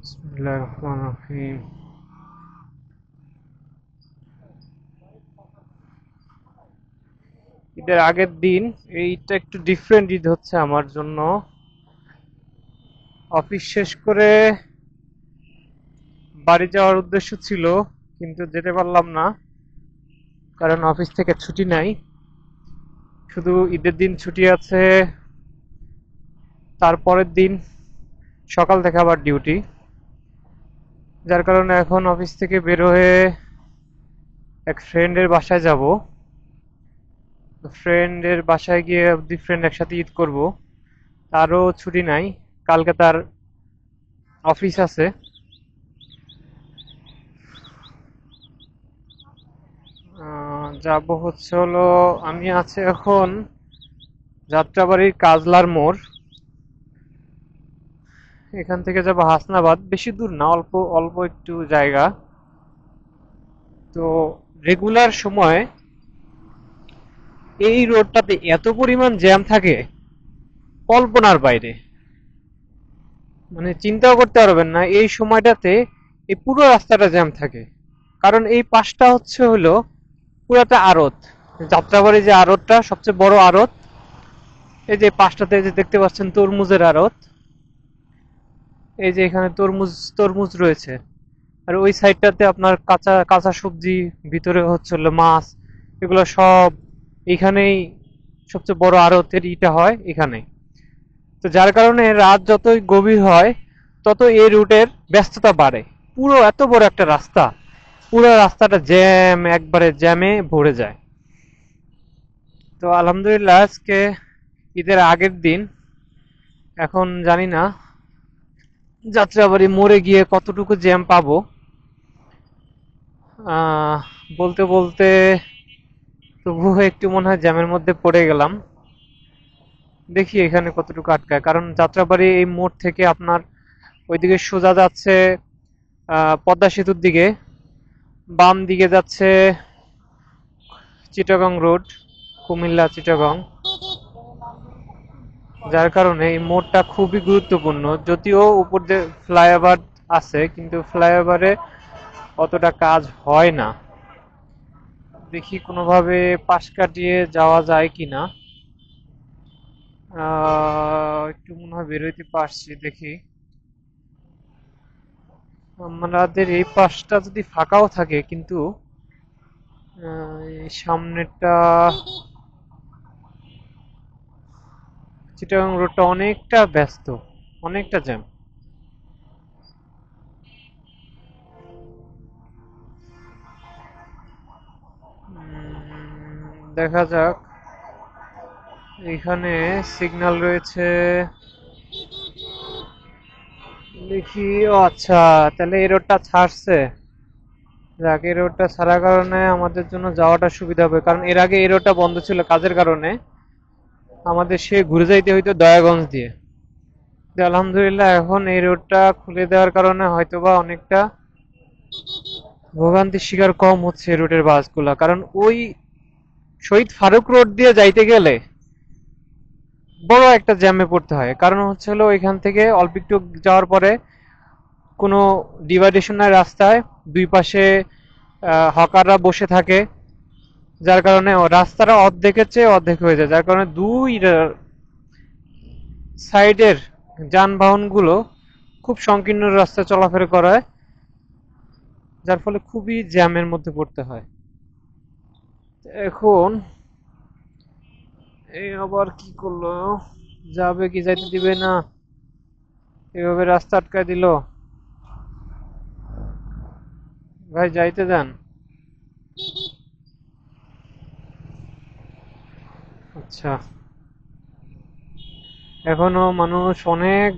বিসমিল্লাহির রহমানির রহিম। ঈদের আগের দিন, এইটা একটু ডিফারেন্ট ঈদ হচ্ছে আমার জন্য। অফিস শেষ করে বাড়ি যাওয়ার উদ্দেশ্য ছিল, কিন্তু যেতে পারলাম না, কারণ অফিস থেকে ছুটি নাই। শুধু ঈদের দিন ছুটি আছে, তারপরের দিন সকাল থেকে আবার ডিউটি। যার কারণে এখন অফিস থেকে বের হয়ে এক ফ্রেন্ডের বাসায় যাব। ফ্রেন্ডের বাসায় গিয়ে দুই ফ্রেন্ড একসাথে ঈদ করব। তারও ছুটি নাই, কালকে তার অফিস আছে। যাব হচ্ছে হলো, আমি আছি এখন যাত্রাবাড়ির কাজলার মোড়। এখান থেকে যাব হাসনাবাদ, বেশি দূর না, অল্প অল্প একটু জায়গা। তো রেগুলার সময় এই রোডটাতে এত পরিমাণ জ্যাম থাকে, কল্পনার বাইরে। মানে চিন্তাও করতে পারবেন না এই সময়টাতে এই পুরো রাস্তাটা জ্যাম থাকে। কারণ এই পাশটা হচ্ছে হলো পুরাটা আড়ত। যাত্রাবাড়ি যে আড়তটা, সবচেয়ে বড় আড়ত। এই যে পাশটাতে যে দেখতে পাচ্ছেন তরমুজের আড়ত, এই যে এখানে তরমুজ তরমুজ রয়েছে। আর ওই সাইডটাতে আপনার কাঁচা কাঁচা সবজি, ভিতরে হচ্ছে হলো মাছ, এগুলো সব এখানেই। সবচেয়ে বড় আড়তের ইটা হয় এখানে। তো যার কারণে রাত যতই গভীর হয়, তত এই রুটের ব্যস্ততা বাড়ে। পুরো এত বড় একটা রাস্তা, পুরো রাস্তাটা জ্যাম, একবারে জ্যামে ভরে যায়। তো আলহামদুলিল্লাহ, আজকে ঈদের আগের দিন। এখন জানি না যাত্রাবাড়ি মোড়ে গিয়ে কতটুকু জ্যাম পাবো। আহ, বলতে বলতে তবুও একটু মনে হয় জ্যামের মধ্যে পড়ে গেলাম। দেখি এখানে কতটুকু আটকায়, কারণ যাত্রাবাড়ি এই মোড় থেকে আপনার ওইদিকে সোজা যাচ্ছে পদ্মা সেতুর দিকে, বাম দিকে যাচ্ছে চিটাগং রোড, কুমিল্লা চিটাগং। যার কারণে এই মোড়টা খুবই গুরুত্বপূর্ণ। যদিও উপর দিয়ে ফ্লাইওভার আছে, কিন্তু ফ্লাইওভারে অতটা কাজ হয় না। দেখি কোনোভাবে পাশ কাটিয়ে যাওয়া যায় কিনা। একটু মনে হয় বেরোইতে পারছি, দেখি। আমাদের এই পাশটা যদি ফাঁকাও থাকে, কিন্তু এই সামনেরটা চিটাগাং রোডটা অনেকটা ব্যস্ত, অনেকটা জ্যাম। দেখা যাক। এখানে সিগন্যাল রয়েছে, দেখি। ও আচ্ছা, তাহলে এই রোডটা ছাড়ছে। যাক, এই রোডটা ছাড়ার কারণে আমাদের জন্য যাওয়াটা সুবিধা হবে, কারণ এর আগে এই রোডটা বন্ধ ছিল কাজের কারণে। আমাদের সে ঘুরে যাইতে হইতো দয়াগঞ্জ দিয়ে। তো আলহামদুলিল্লাহ, এখন এই রোডটা খুলে দেওয়ার কারণে হয়তোবা অনেকটা ভোগান্তির শিকার কম হচ্ছে এই রুটের বাসগুলা। কারণ ওই শহীদ ফারুক রোড দিয়ে যাইতে গেলে বড় একটা জ্যামে পড়তে হয়। কারণ হচ্ছে হলো এখান থেকে অল্প একটু যাওয়ার পরে কোনো ডিভাইডেশন নাই রাস্তায়, দুই পাশে হকাররা বসে থাকে। যার কারণে রাস্তাটা অর্ধেকের চেয়ে অর্ধেক হয়ে যায়, যার কারণে দুই সাইডের যানবাহনগুলো খুব সংকীর্ণ রাস্তায় চলাফেরা করায়, যার ফলে খুবই জ্যামের মধ্যে পড়তে হয়। এখন এই আবার কি করলো, যাবে কি যাইতে দিবে না, এভাবে রাস্তা আটকায় দিল। ভাই যাইতে দেন। আচ্ছা, এখনো মানুষ অনেক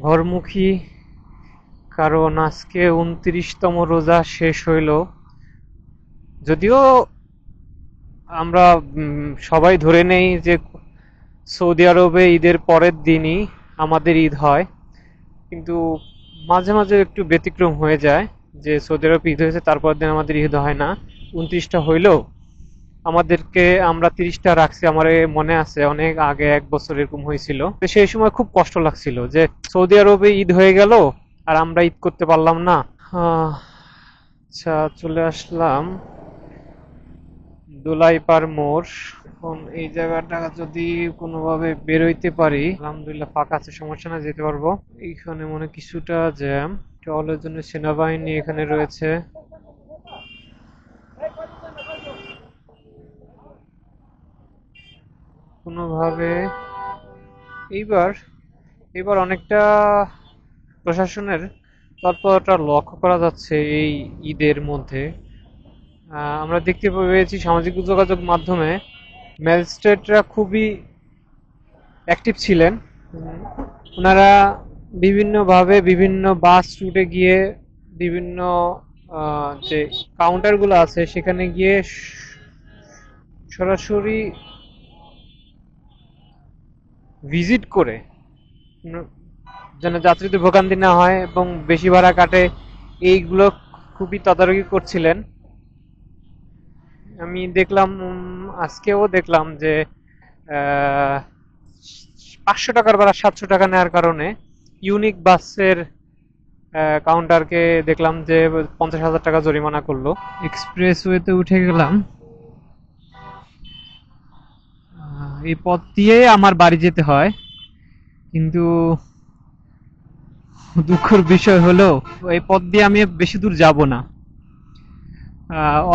ঘরমুখী, কারণ আজকে 29তম রোজা শেষ হইল। যদিও আমরা সবাই ধরে নেই যে সৌদি আরবে ঈদের পরের দিনই আমাদের ঈদ হয়, কিন্তু মাঝে মাঝে একটু ব্যতিক্রম হয়ে যায় যে সৌদি আরব ঈদ হয়েছে তারপর দিন আমাদের ঈদ হয় না। 29টা হইলেও আমাদেরকে আমরা 30টা রাখছি, আমার মনে আছে অনেক আগে 1 বছর এরকম হয়েছিল। তো সেই সময় খুব কষ্ট লাগছিল যে সৌদি আরবে ঈদ হয়ে গেল আর আমরা ঈদ করতে পারলাম না। আচ্ছা, চলে আসলাম দোলাইপাড় মোড়। এখন এই জায়গাটা যদি কোনোভাবে বেরোইতে পারি, আলহামদুলিল্লাহ ফাঁকা আছে, সমস্যা না, যেতে পারবো। এইখানে মনে হয় কিছুটা জ্যাম, টহলের জন্য সেনাবাহিনী এখানে রয়েছে। কোনোভাবে এইবার এবার অনেকটা প্রশাসনের তৎপরতা লক্ষ্য করা যাচ্ছে এই ঈদের মধ্যে। আমরা দেখতে পেয়েছি সামাজিক যোগাযোগ মাধ্যমে ম্যাজিস্ট্রেটরা খুবই অ্যাক্টিভ ছিলেন। ওনারা বিভিন্নভাবে বিভিন্ন বাস রুটে গিয়ে বিভিন্ন যে কাউন্টারগুলো আছে সেখানে গিয়ে সরাসরি ভিজিট করে যেন যাত্রীদের ভোগান্তি না হয় এবং বেশি ভাড়া কাটে, এইগুলো খুবই তদারকি করছিলেন। আমি দেখলাম, আজকেও দেখলাম যে 500 টাকার ভাড়া 700 টাকা নেওয়ার কারণে ইউনিক বাসের কাউন্টারকে দেখলাম যে 50,000 টাকা জরিমানা করলো। এক্সপ্রেসওয়েতে উঠে গেলাম। এই পথ দিয়ে আমার বাড়ি যেতে হয়, কিন্তু দুঃখের বিষয় হলো এই পথ দিয়ে আমি বেশি দূর যাব না।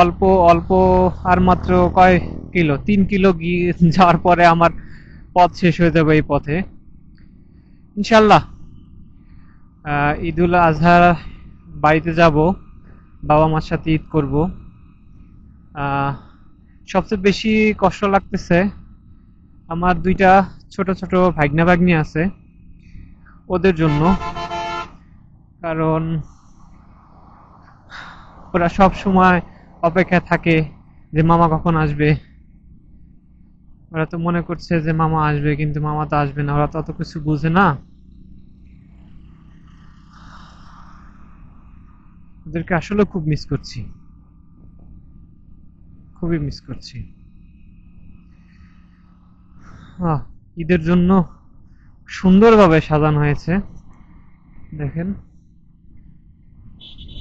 অল্প অল্প, আর মাত্র কয় কিলো, 3 কিলো যাওয়ার পরে আমার পথ শেষ হয়ে যাবে এই পথে। ইনশাল্লাহ ঈদুল আজহা বাড়িতে যাব, বাবা মার সাথে ঈদ করব। সবচেয়ে বেশি কষ্ট লাগতেছে আমার 2টা ছোট ছোট ভাগ্না ভাগ্নি আছে, ওদের জন্য। কারণ ওরা সব সময় অপেক্ষায় থাকে যে মামা কখন আসবে। ওরা তো মনে করছে যে মামা আসবে, কিন্তু মামা তো আসবে না, ওরা তো অত কিছু বুঝে না। ওদেরকে আসলে খুব মিস করছি, খুবই মিস করছি। ঈদের জন্য সুন্দরভাবে সাজানো হয়েছে, দেখেন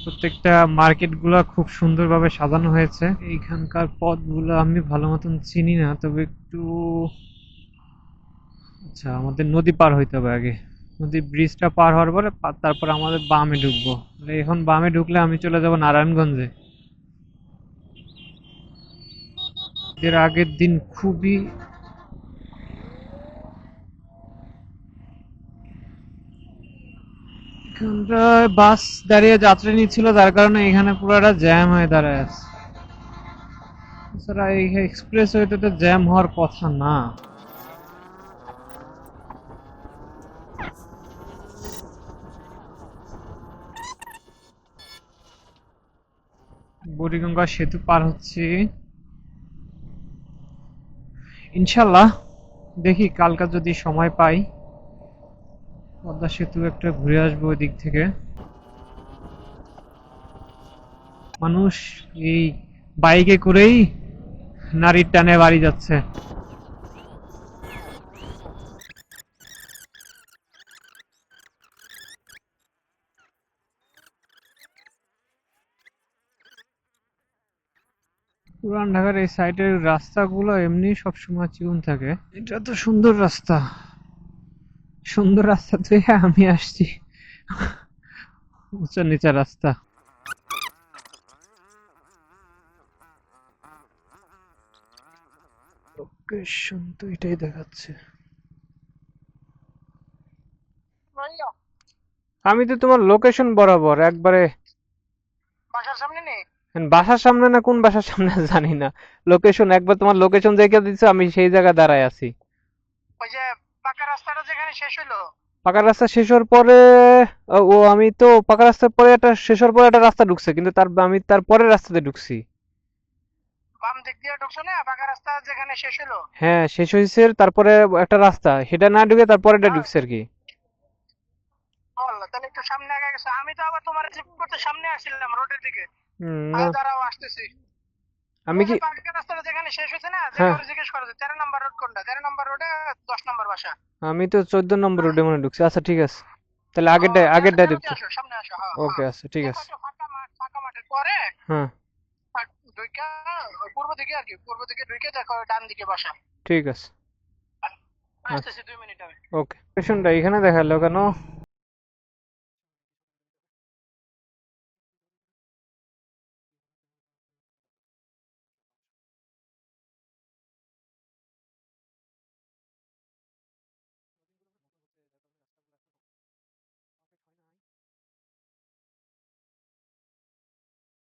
প্রত্যেকটা মার্কেট গুলা খুব সুন্দরভাবে সাজানো হয়েছে। এইখানকার পথগুলো আমি ভালো মতন চিনি না, তবে একটু, আচ্ছা আমাদের নদী পার হইতে হবে আগে। নদী ব্রিজটা পার হওয়ার পরে তারপর আমাদের বামে ঢুকবো। এখন বামে ঢুকলে আমি চলে যাব নারায়ণগঞ্জে। এর আগের দিন খুবই, এখানটায় বাস দাঁড়িয়ে যাত্রী নিচ্ছিল, যার কারণে এখানে পুরোটা জ্যাম হয়ে দাঁড়ায় আছে। এছাড়া এই এক্সপ্রেস ওয়েতে তো জ্যাম হওয়ার কথা না। বুড়িগঙ্গা সেতু পার হচ্ছি ইনশাল্লাহ। দেখি কালকা যদি সময় পাই পদ্মা সেতু একটা ঘুরে আসবো ওই দিক থেকে। মানুষ এই বাইকে করেই নারীর টানে বাড়ি যাচ্ছে। পুরান ঢাকার এই সাইডের রাস্তাগুলো এমনি সবসময় চিকন থাকে। এটা তো সুন্দর রাস্তা, সুন্দর রাস্তা থেকে আমি আসছি উঁচা নিচা রাস্তা। লোকেশন তো এটাই দেখাচ্ছে। আমি তো তোমার লোকেশন বরাবর একবারে বাসার সামনে নেই। বাসার সামনে না, কোন বাসার সামনে জানি না। লোকেশন একবার তোমার লোকেশন দেখে দিছো, আমি সেই জায়গায় দাঁড়ায় আছি। ওই যে পাকা রাস্তাটা যেখানে শেষ হলো, পাকা রাস্তা শেষ হওয়ার পরে আমি তো পাকা রাস্তার পরে একটা শেষ হওয়ার পরে একটা রাস্তা ঢুকছে, কিন্তু আমি তার পরের রাস্তাতে ঢুকছি। বাম দিক দিয়ে ঢুকছো না, পাকা রাস্তা যেখানে শেষ হলো। হ্যাঁ, শেষ হয়েছে, তারপরে একটা রাস্তা, সেটা না ঢুকে তারপরে এটা হ্যাঁ, ঢুকছে আর কি। আল্লাহ, তাহলে একটু সামনে আগে গেছো। আমি তো আবার তোমার রিসিভ করতে সামনে আসছিলাম রোডের দিকে। না, দাঁড়াও, আসতেছি। আমি ওই যে কি পাকা রাস্তাটা যেখানে শেষ হয়েছে না, যে হ্যাঁ কাউরে জিজ্ঞেস করো যে 13 নম্বর রোড কোনটা, 13 নম্বর রোডে 10 নম্বর বাসা। আমি তো 14 নম্বর রোডে মনে হয় ঢুকছি। আচ্ছা ঠিক আছে, তাহলে ও আগেরটা তেরোতে দেখতো। আসো, সামনে আসো, হ্যাঁ ওকে, হ্যাঁ। আচ্ছা ঠিক দেখো আছে। একটা ফাঁকা মাঠ, ফাঁকা মাঠের পরে হ্যাঁ ঢুইকা পূর্ব দিকে আর কি, পূর্ব দিকে ঢুকে দেখো ডান দিকে বাসা। ঠিক আছে। আচ্ছা আসতেছি 2 মিনিট আমি। ওকে, লোকেশনটা এখানে দেখালো কেন?